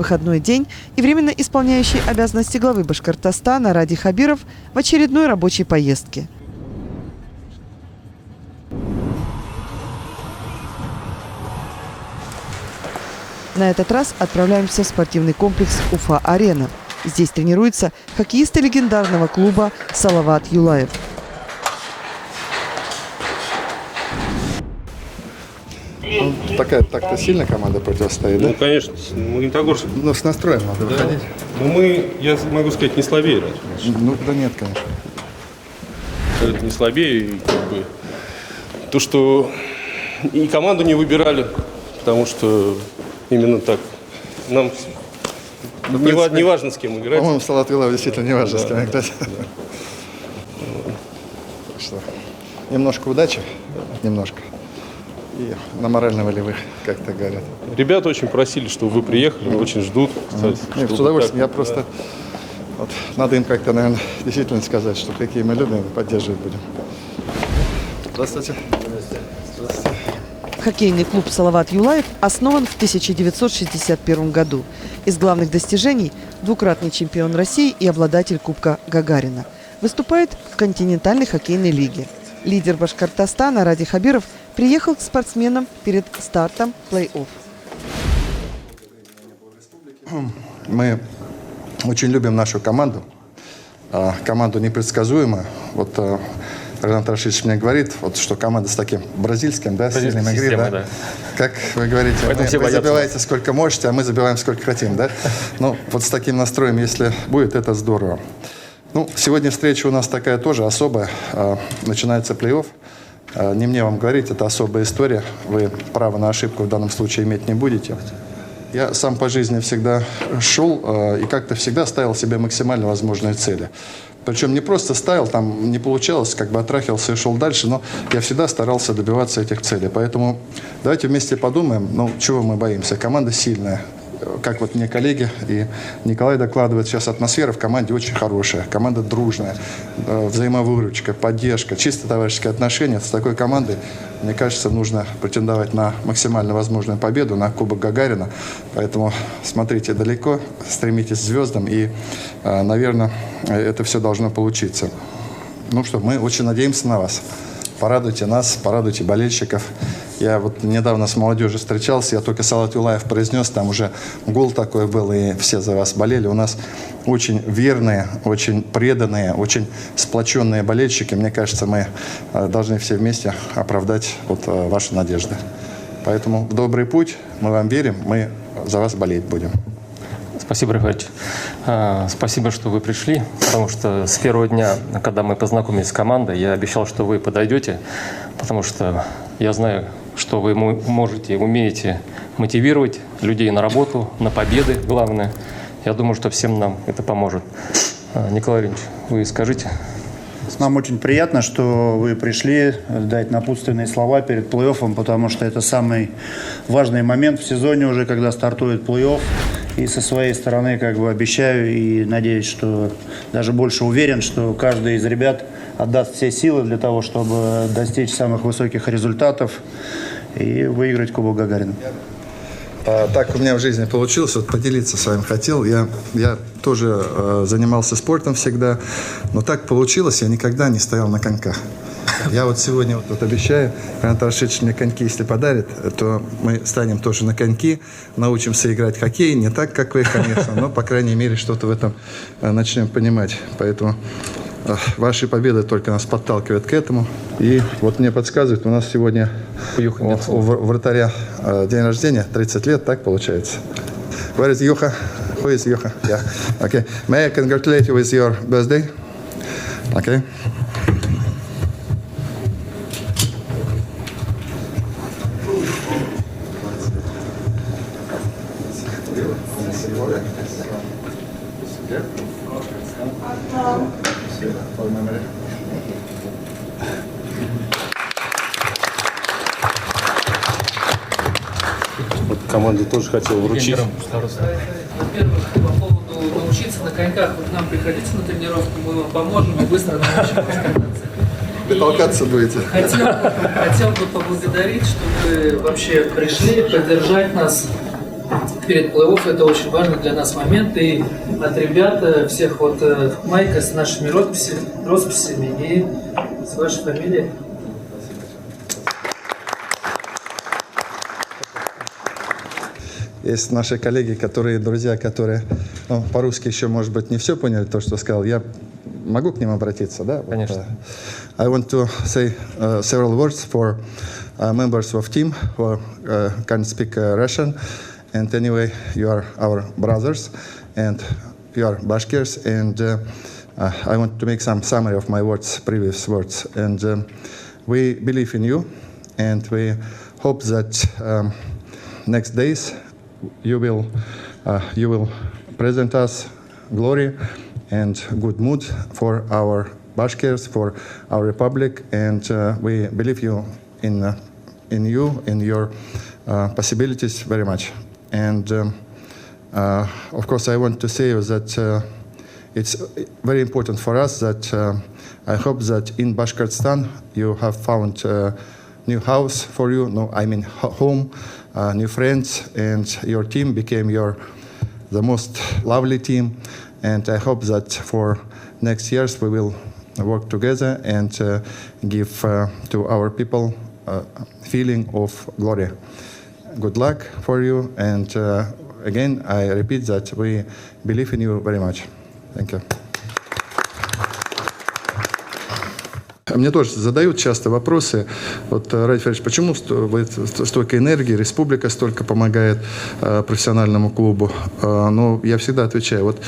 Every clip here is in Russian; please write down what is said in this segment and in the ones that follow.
выходной день и временно исполняющий обязанности главы Башкортостана Ради Хабиров в очередной рабочей поездке. На этот раз отправляемся в спортивный комплекс «Уфа-Арена». Здесь тренируются хоккеисты легендарного клуба «Салават Юлаев». Ну, так-то сильная команда противостоит, да? Ну, конечно, Магнитогорск. Но с настроем надо выходить. Но я могу сказать, не слабее. Ну, да нет, конечно. Это не слабее, и как бы то, что и команду не выбирали, потому что именно так. Нам не важно, с кем играть. По-моему, Салават Юлаев действительно не важно, с кем играть. Что, немножко удачи, немножко. И на морально-волевых, как так говорят. Ребята очень просили, чтобы вы приехали, очень ждут. Кстати, Нет, с удовольствием. Я просто... Вот, надо им как-то, наверное, действительно сказать, что какие мы любим, поддерживать будем. Здравствуйте. Здравствуйте. Хоккейный клуб «Салават Юлаев» основан в 1961 году. Из главных достижений – двукратный чемпион России и обладатель Кубка Гагарина. Выступает в континентальной хоккейной лиге. Лидер Башкортостана Ради Хабиров приехал к спортсменам перед стартом плей-офф. Мы очень любим нашу команду. Команду непредсказуемую. Вот Ренат Рашидович мне говорит, вот, что команда с таким бразильским, да, стилем игры, да? Как вы говорите, вы забиваете сколько можете, а мы забиваем сколько хотим, да? Ну, вот с таким настроем, если будет, это здорово. Ну, сегодня встреча у нас такая тоже особая. Начинается плей-офф. Не мне вам говорить, это особая история. Вы права на ошибку в данном случае иметь не будете. Я сам по жизни всегда шел и как-то всегда ставил себе максимально возможные цели. Причем не просто ставил, там не получалось, как бы отрахивался и шел дальше, но я всегда старался добиваться этих целей. Поэтому давайте вместе подумаем, ну, чего мы боимся. Команда сильная. Как вот мне коллеги и Николай докладывает, сейчас атмосфера в команде очень хорошая, команда дружная, взаимовыручка, поддержка, чисто товарищеские отношения. С такой командой, мне кажется, нужно претендовать на максимально возможную победу, на Кубок Гагарина. Поэтому смотрите далеко, стремитесь к звездам, и, наверное, это все должно получиться. Ну что, мы очень надеемся на вас. Порадуйте нас, порадуйте болельщиков. Я вот недавно с молодежью встречался, я только Салават Юлаев произнес, там уже гол такой был, и все за вас болели. У нас очень верные, очень преданные, очень сплоченные болельщики. Мне кажется, мы должны все вместе оправдать вот ваши надежды. Поэтому в добрый путь, мы вам верим, мы за вас болеть будем. Спасибо, Рафаэль. Спасибо, что вы пришли, потому что с первого дня, когда мы познакомились с командой, я обещал, что вы подойдете, потому что я знаю, что вы можете, умеете мотивировать людей на работу, на победы, главное. Я думаю, что всем нам это поможет. Николай Ильич, вы скажите. Нам очень приятно, что вы пришли дать напутственные слова перед плей-оффом, потому что это самый важный момент в сезоне уже, когда стартует плей-офф. И со своей стороны как бы обещаю и надеюсь, что даже больше уверен, что каждый из ребят отдаст все силы для того, чтобы достичь самых высоких результатов и выиграть Кубок Гагарина. Так у меня в жизни получилось, вот поделиться с вами хотел. Я тоже занимался спортом всегда, но так получилось, я никогда не стоял на коньках. Я вот сегодня вот обещаю, Ренат Рашидович мне коньки, если подарит, то мы станем тоже на коньки, научимся играть в хоккей, не так, как вы, конечно, но, по крайней мере, что-то в этом начнем понимать. Поэтому ваши победы только нас подталкивают к этому. И вот мне подсказывают, у нас сегодня у вратаря день рождения, 30 лет, так получается. Where is Yuha? Who is Yuha? Yeah. Okay. May I congratulate you with your birthday? Okay. Вот команду тоже хотел вручить. Во-первых, по поводу научиться на коньках, вот нам приходите на тренировку, мы вам поможем и быстро научим вас кататься. Вы толкаться будете. Хотел бы поблагодарить, что вы вообще пришли поддержать нас перед плей-офф это очень важный для нас момент. И от ребят всех вот майка с нашими росписями и с вашей фамилией. Есть наши коллеги, друзья, которые по-русски еще, может быть, не все поняли, то, что сказал. Я могу к ним обратиться, да? Конечно. I want to say several words for members of team who can speak Russian. And anyway, you are our brothers, and you are Bashkirs. And I want to make some summary of my previous words. And we believe in you, and we hope that next days you will present us glory and good mood for our Bashkirs, for our republic, and we believe in you, in your possibilities very much. And of course, I want to say that it's very important for us that I hope that in Bashkortostan you have found a new house for you. No, I mean home. New friends, and your team became the most lovely team. And I hope that for next years we will work together and give to our people feeling of glory. Good luck for you. And again, I repeat that we believe in you very much. Thank you. Мне тоже задают часто вопросы. Вот, Ради Фаридович, почему столько энергии, республика столько помогает профессиональному клубу? Но я всегда отвечаю, вот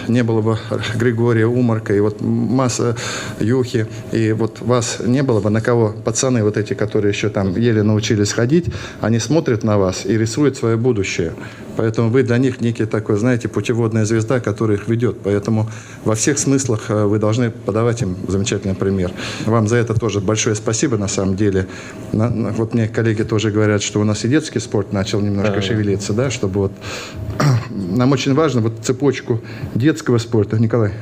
не было бы Григория Умарка, и вот масса Юхи, и вот вас не было бы, на кого пацаны вот эти, которые еще там еле научились ходить, они смотрят на вас и рисуют свое будущее. Поэтому вы для них некий такой, знаете, путеводная звезда, которая их ведет. Поэтому во всех смыслах вы должны подавать им замечательный пример. Вам за это тоже большое спасибо, на самом деле. Вот мне коллеги тоже говорят, что у нас и детский спорт начал немножко шевелиться, да, чтобы вот... Нам очень важно вот цепочку детского спорта, Николай,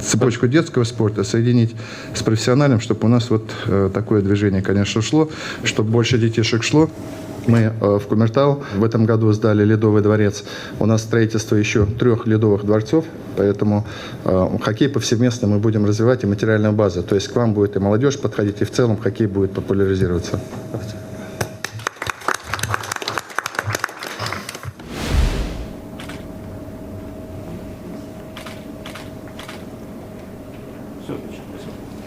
цепочку детского спорта соединить с профессиональным, чтобы у нас вот такое движение, конечно, шло, чтобы больше детишек шло. Мы в Кумертау в этом году сдали Ледовый дворец. У нас строительство еще 3 ледовых дворцов, поэтому хоккей повсеместно мы будем развивать и материальную базу. То есть к вам будет и молодежь подходить, и в целом хоккей будет популяризироваться.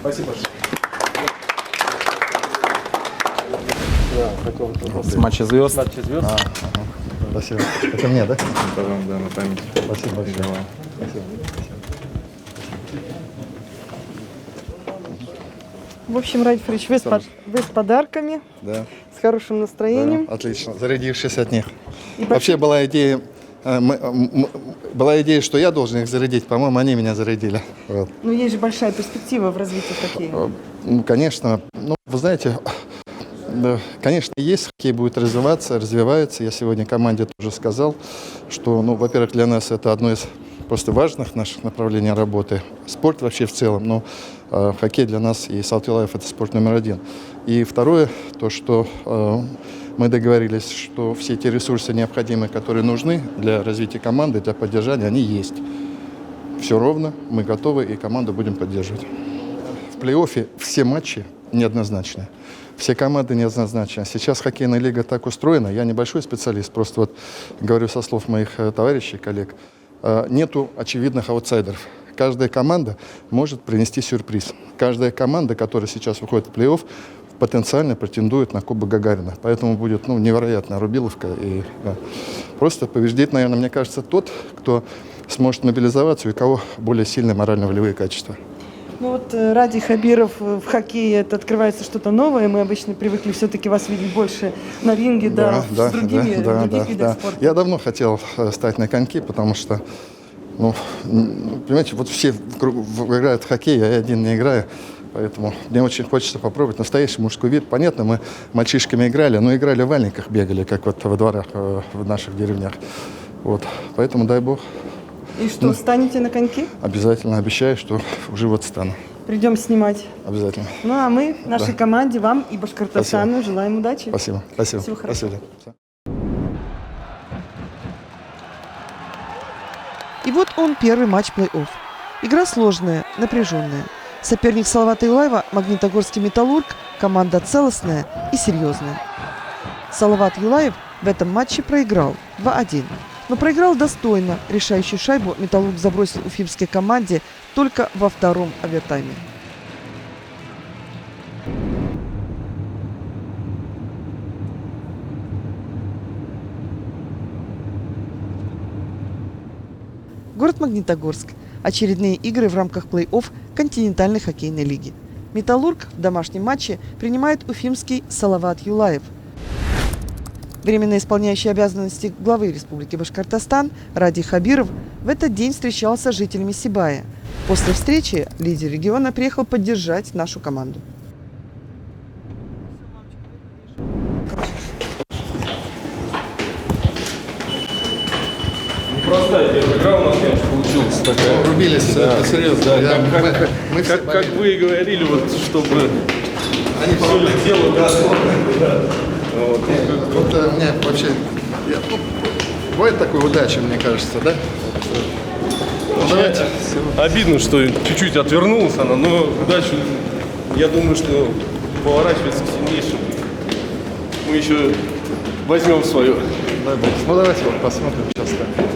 Спасибо. С матча звезд. Спасибо. Это мне, да? Да, на память. Спасибо большое. Спасибо. В общем, Ради Фаридович, вы с подарками, Да. с хорошим настроением. Да, отлично, зарядившись от них. Вообще была идея, что я должен их зарядить, по-моему, они меня зарядили. Вот. Но есть же большая перспектива в развитии хоккея. Ну, конечно, вы знаете, да, конечно, есть, хоккей будет развивается. Я сегодня команде тоже сказал, что, во-первых, для нас это одно из просто важных наших направлений работы. Спорт вообще в целом, но хоккей для нас и Салтый Юлаев — это спорт номер 1. И второе, то, что мы договорились, что все те ресурсы необходимые, которые нужны для развития команды, для поддержания, они есть. Все ровно, мы готовы и команду будем поддерживать. В плей-оффе все матчи неоднозначны. Все команды неоднозначны. Сейчас хоккейная лига так устроена, я небольшой специалист, просто вот говорю со слов моих товарищей, коллег, нету очевидных аутсайдеров. Каждая команда может принести сюрприз. Каждая команда, которая сейчас выходит в плей-офф, потенциально претендует на Кубок Гагарина. Поэтому будет невероятная рубиловка. И просто победит, наверное, мне кажется, тот, кто сможет мобилизоваться, и у кого более сильные морально-волевые качества. Ради Хабиров в хоккее это открывается что-то новое. Мы обычно привыкли все-таки вас видеть больше на ринге, с другими видами спорта. Я давно хотел стать на коньки, потому что, понимаете, вот все играют в хоккей, а я один не играю. Поэтому мне очень хочется попробовать настоящий мужской вид. Понятно, мы мальчишками играли, но играли в валенках, бегали, как вот во дворах в наших деревнях. Вот. Поэтому дай бог. И что, станете на коньки? Обязательно, обещаю, что уже вот стану. Придем снимать. Обязательно. А мы, нашей команде, вам и Башкортостану желаем удачи. Спасибо. Спасибо. Всего хорошего. Спасибо. И вот он, первый матч плей-офф. Игра сложная, напряженная. Соперник Салавата Юлаева – Магнитогорский «Металлург», команда целостная и серьезная. Салават Юлаев в этом матче проиграл 2-1. Но проиграл достойно. Решающую шайбу «Металлург» забросил уфимской команде только во втором овертайме. Город Магнитогорск. Очередные игры в рамках плей-офф континентальной хоккейной лиги. «Металлург» в домашнем матче принимает уфимский Салават Юлаев. Временно исполняющий обязанности главы Республики Башкортостан Ради Хабиров в этот день встречался с жителями Сибая. После встречи лидер региона приехал поддержать нашу команду. Непростая первая игра у нас, конечно, получилась такая. Рубились, Да. серьезно. Да, Я- как, все как вы и говорили, вот, чтобы Они все летело, да. Вот. Вот мне вообще... бывает такой удачи, мне кажется, да? Ну, давайте. Обидно, что чуть-чуть отвернулась она, но удачу, я думаю, что поворачивается к сильнейшему. Мы еще возьмем свое. Дай бог. Ну давайте вот посмотрим сейчас. Так.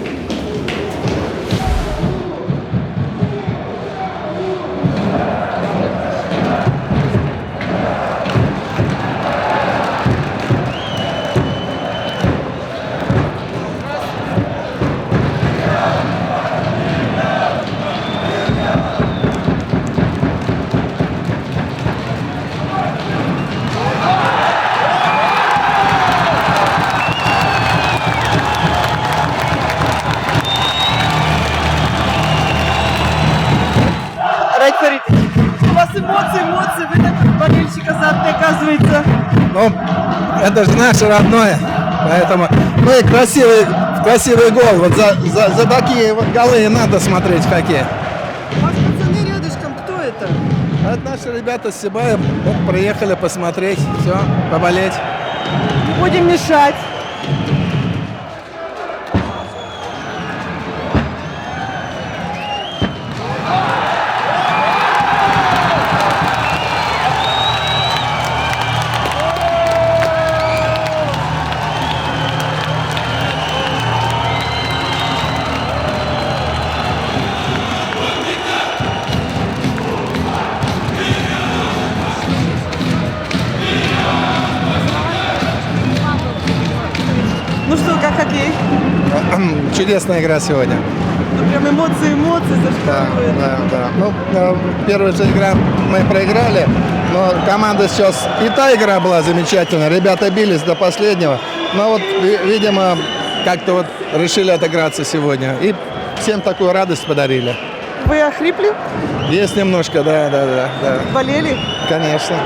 Ради Фаритович, у вас эмоции, вы так болельщик азартный, оказывается. Ну, это же наше родное, поэтому, ну и красивый гол, вот за такие вот голы и надо смотреть хоккей. У вас пацаны рядышком, кто это? Это наши ребята с Сибая, вот приехали посмотреть, все, поболеть. Не будем мешать. Ну что, как хоккей? Чудесная игра сегодня. Ну прям эмоции зашкаливают. Да. Ну, первая же игра мы проиграли, но команда сейчас... И та игра была замечательная, ребята бились до последнего. Но вот, видимо, как-то вот решили отыграться сегодня. И всем такую радость подарили. Вы охрипли? Есть немножко, да. Болели? Конечно.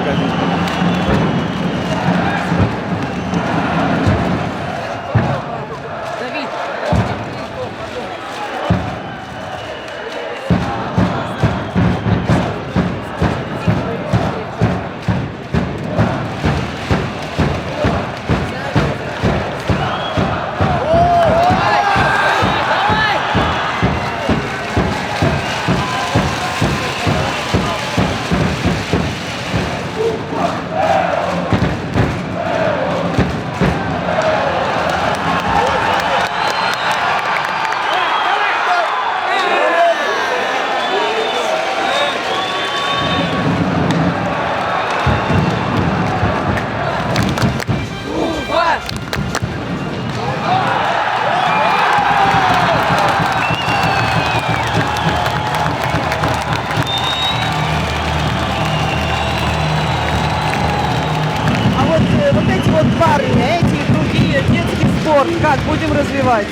Вот эти вот парни, эти и другие, детский спорт, как будем развивать?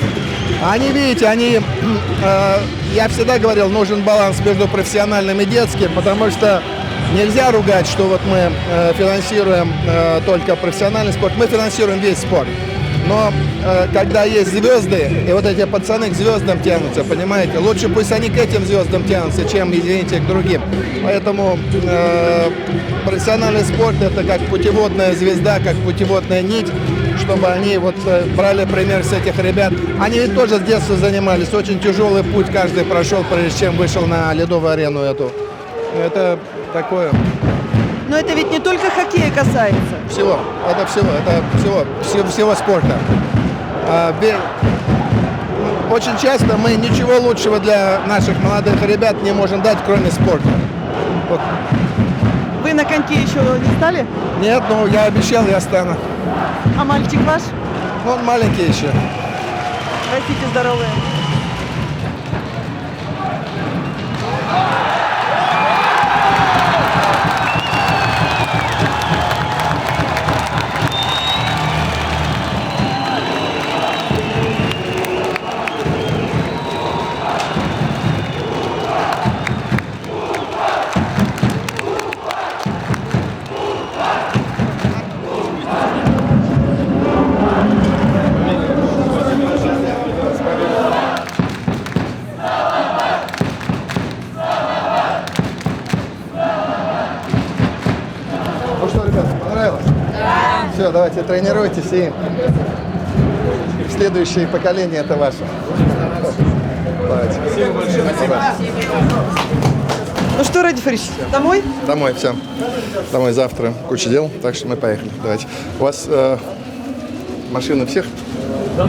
Они, видите, я всегда говорил, нужен баланс между профессиональным и детским, потому что нельзя ругать, что вот мы финансируем только профессиональный спорт, мы финансируем весь спорт. Но когда есть звезды, и вот эти пацаны к звездам тянутся, понимаете, лучше пусть они к этим звездам тянутся, чем, извините, к другим. Поэтому профессиональный спорт — это как путеводная звезда, как путеводная нить, чтобы они вот брали пример с этих ребят. Они ведь тоже с детства занимались, очень тяжелый путь каждый прошел, прежде чем вышел на ледовую арену эту. Это такое... Но это ведь не только хоккея касается. Всего, это всего спорта. Очень часто мы ничего лучшего для наших молодых ребят не можем дать, кроме спорта. Вот. Вы на коньки еще не стали? Нет, но я обещал, я стану. А мальчик ваш? Он маленький еще. Растите здоровые. Ну что, ребят, понравилось? Да. Все, давайте тренируйтесь, и следующее поколение это ваше. Давайте. Спасибо. Ну что, Ради Фарич, домой? Домой, все. Домой завтра. Куча дел, так что мы поехали. Давайте. У вас машина всех? Да.